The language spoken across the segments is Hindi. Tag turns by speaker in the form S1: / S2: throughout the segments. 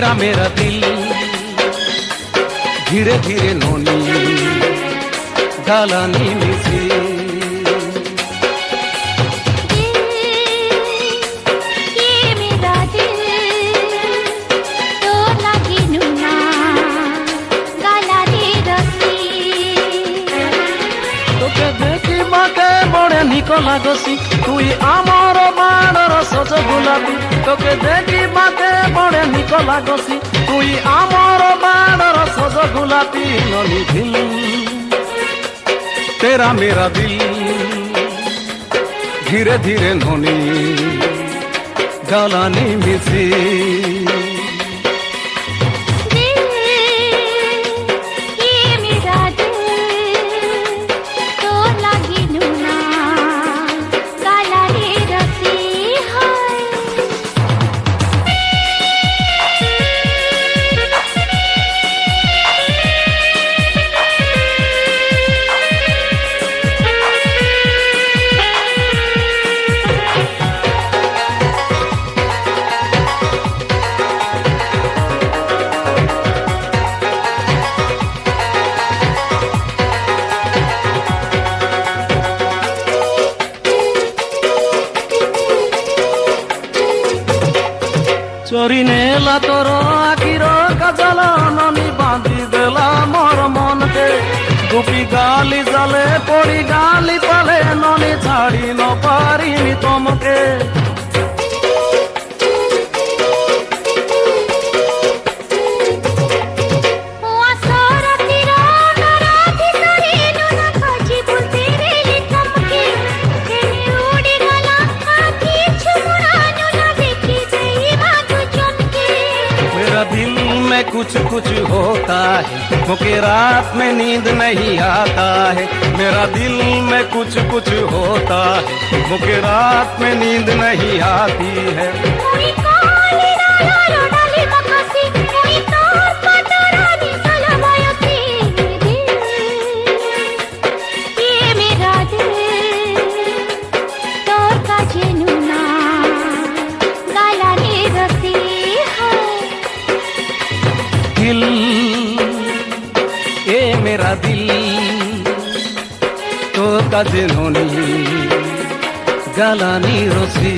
S1: तेरा मेरा दिल धीरे धीरे नोनी गालानी मिसी নিক লাগছি তুই আমার বাড়র সজ গোলাপি তোকে দেখি বাতে বড়ে নিক লাগছি তুই আমার বাড়র সজ গোলাপি নলি দিল तेरा मेरा दिल धीरे धीरे नोनी गालानी मिसी चोरी नेला तोर आखिर काजल ननी बांधी देला मोर मन के गोपी गाली जाले पड़ी गाली पाले ननी छाड़ी न पारिनी तमके दिल में कुछ कुछ होता है मुझे रात में नींद नहीं आता है मेरा दिल में कुछ कुछ होता है मुझे रात में नींद नहीं आती है दिल ए मेरा दिल तो काजिनोनी गालानी रोसी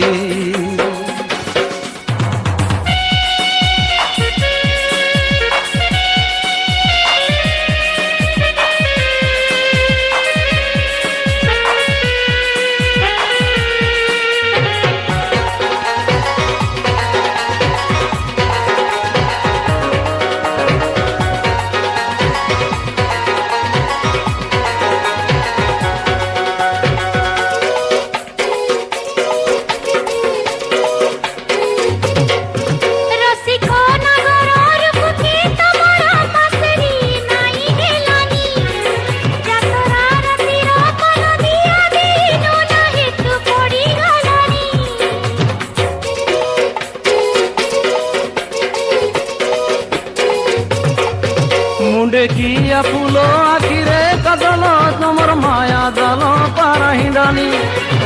S1: किया फूलो आखिरे कदल तुमर माया दल पारहिंडानी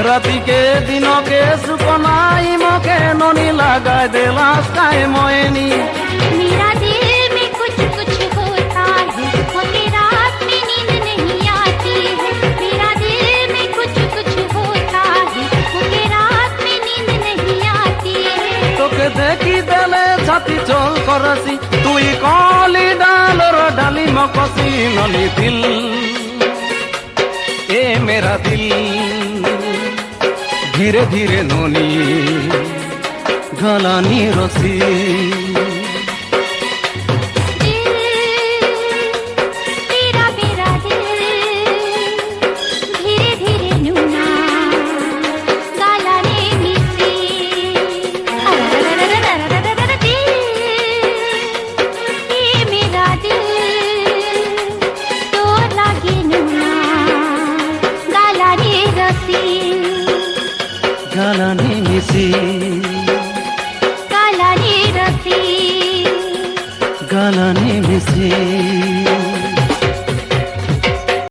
S1: राति के दिनों के सुपनाई मोके नोनी लगा देला स्काई मोयनी
S2: मेरा दिल में कुछ कुछ होता है मुझे रात में नींद नहीं आती है मेरा दिल में कुछ कुछ होता है मुझे रात में नींद नहीं आती है
S1: तोके देखी देले छाती चल करसी तुई कली डालर डाली मकसी नली दिल ए मेरा दिल धीरे धीरे नोनी गालानी रोसी गालानी मिसी गालानी रसी गालानी मिसी